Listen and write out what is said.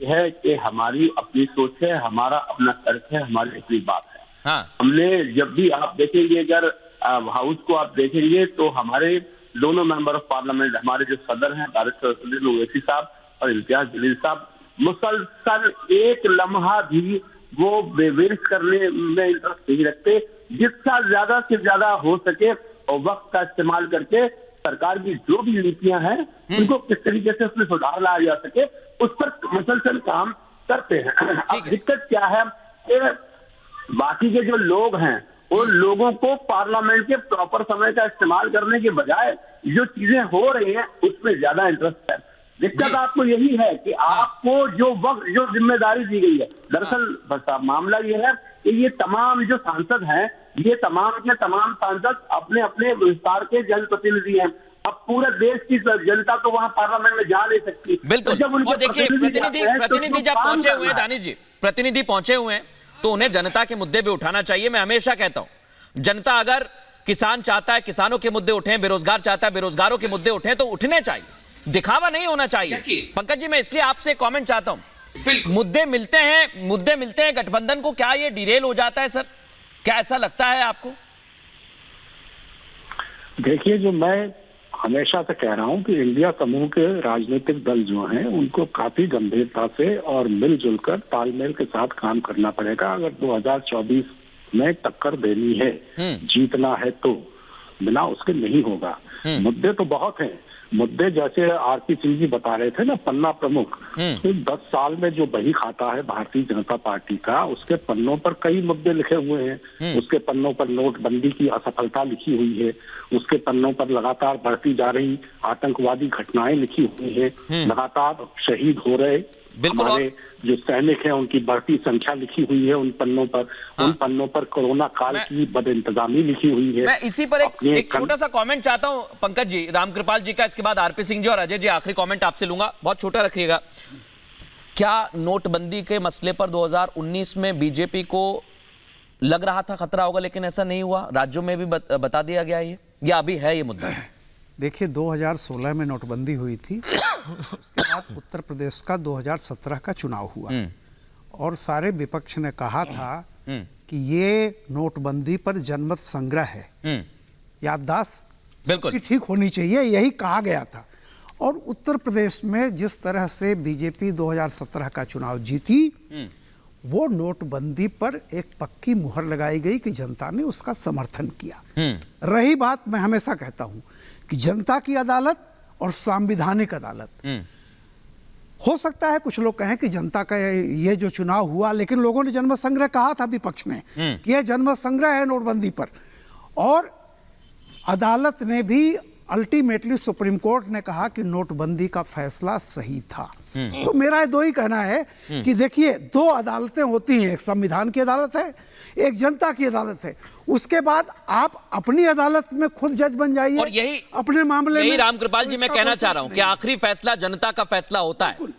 है कि हमारी अपनी सोच है, हमारा अपना तर्क है, हमारी अपनी बात है। हाँ। हमने जब भी आप देखेंगे, अगर हाउस को आप देखेंगे तो हमारे दोनों मेंबर ऑफ पार्लियामेंट, हमारे जो सदर हैं बैरिस्टर असदुद्दीन ओवैसी साहब और इम्तियाज जलील साहब, मुसलसल एक लम्हा भी वो बेविर्स करने में इंटरेस्ट नहीं रखते। जितना ज्यादा से ज्यादा हो सके और वक्त का इस्तेमाल करके सरकार की जो भी नीतियां हैं उनको किस तरीके से उसमें सुधार लाया जा सके उस पर मुसलसल काम करते हैं। अब दिक्कत क्या है कि बाकी के जो लोग हैं उन लोगों को पार्लियामेंट के प्रॉपर समय का इस्तेमाल करने के बजाय जो चीजें हो रही हैं उसमें ज्यादा इंटरेस्ट है। दिक्कत आपको यही है कि आपको जो वक्त, जो जिम्मेदारी दी गई है, दरअसल मामला ये है कि ये तमाम जो सांसद हैं, ये तमाम के तमाम सांसद अपने अपने विस्तार के जनप्रतिनिधि हैं। अब पूरे देश की जनता तो वहां पार्लियामेंट में जा नहीं सकती। बिल्कुल। तो और देखिए, प्रतिनिधि जब पहुंचे हुए हैं, दानिश जी, प्रतिनिधि पहुंचे हुए हैं तो उन्हें जनता के मुद्दे भी उठाना चाहिए। मैं हमेशा कहता हूं, जनता अगर किसान चाहता है किसानों के मुद्दे उठें, बेरोजगार चाहता है बेरोजगारों के मुद्दे उठें, तो उठने चाहिए, दिखावा नहीं होना चाहिए। पंकज जी, मैं इसलिए आपसे कमेंट चाहता हूं, मुद्दे मिलते हैं गठबंधन को, क्या ये डिरेल हो जाता है सर? क्या ऐसा लगता है आपको? देखिए, जो मैं हमेशा से कह रहा हूं कि इंडिया समूह के राजनीतिक दल जो हैं उनको काफी गंभीरता से और मिलजुल कर तालमेल के साथ काम करना पड़ेगा। अगर 2024 में टक्कर देनी है, जीतना है, तो बिना उसके नहीं होगा। मुद्दे तो बहुत हैं। मुद्दे जैसे आरपी सिंह जी बता रहे थे ना, पन्ना प्रमुख, तो 10 साल में जो बही खाता है भारतीय जनता पार्टी का, उसके पन्नों पर कई मुद्दे लिखे हुए हैं। उसके पन्नों पर नोटबंदी की असफलता लिखी हुई है, उसके पन्नों पर लगातार बढ़ती जा रही आतंकवादी घटनाएं लिखी हुई है, लगातार शहीद हो रहे हमारे जो सैनिक हैं उनकी बढ़ती संख्या लिखी हुई है उन पन्नों पर। उन पन्नों पर कोरोना काल की बदइंतजामी लिखी हुई है। मैं इसी पर एक छोटा सा कमेंट चाहता हूं पंकज जी, रामकृपाल जी का, इसके बाद आरपी सिंह जी और अजय जी आखिरी कमेंट आपसे लूंगा, बहुत छोटा रखिएगा। क्या नोटबंदी के मसले पर 2019 में बीजेपी को लग रहा था खतरा होगा, लेकिन ऐसा नहीं हुआ? राज्यों में भी बता दिया गया ये, या अभी है ये मुद्दा? देखिए, 2016 में नोटबंदी हुई थी, उसके बाद उत्तर प्रदेश का 2017 का चुनाव हुआ और सारे विपक्ष ने कहा था कि ये नोटबंदी पर जनमत संग्रह है, याददाश्त सबकी ठीक होनी चाहिए, यही कहा गया था। और उत्तर प्रदेश में जिस तरह से बीजेपी 2017 का चुनाव जीती, वो नोटबंदी पर एक पक्की मुहर लगाई गई कि जनता ने उसका समर्थन किया। रही बात, मैं हमेशा कहता हूं कि जनता की अदालत और संवैधानिक अदालत, हो सकता है कुछ लोग कहें कि जनता का ये जो चुनाव हुआ, लेकिन लोगों ने जनमत संग्रह कहा था विपक्ष ने कि यह जनमत संग्रह है नोटबंदी पर, और अदालत ने भी अल्टीमेटली, सुप्रीम कोर्ट ने कहा कि नोटबंदी का फैसला सही था। तो मेरा दो ही कहना है कि देखिए, दो अदालतें होती हैं, एक संविधान की अदालत है, एक जनता की अदालत है। उसके बाद आप अपनी अदालत में खुद जज बन जाइए और यही अपने मामले में। रामकृपाल जी मैं कहना चाह रहा हूं कि आखिरी फैसला जनता का फैसला होता है।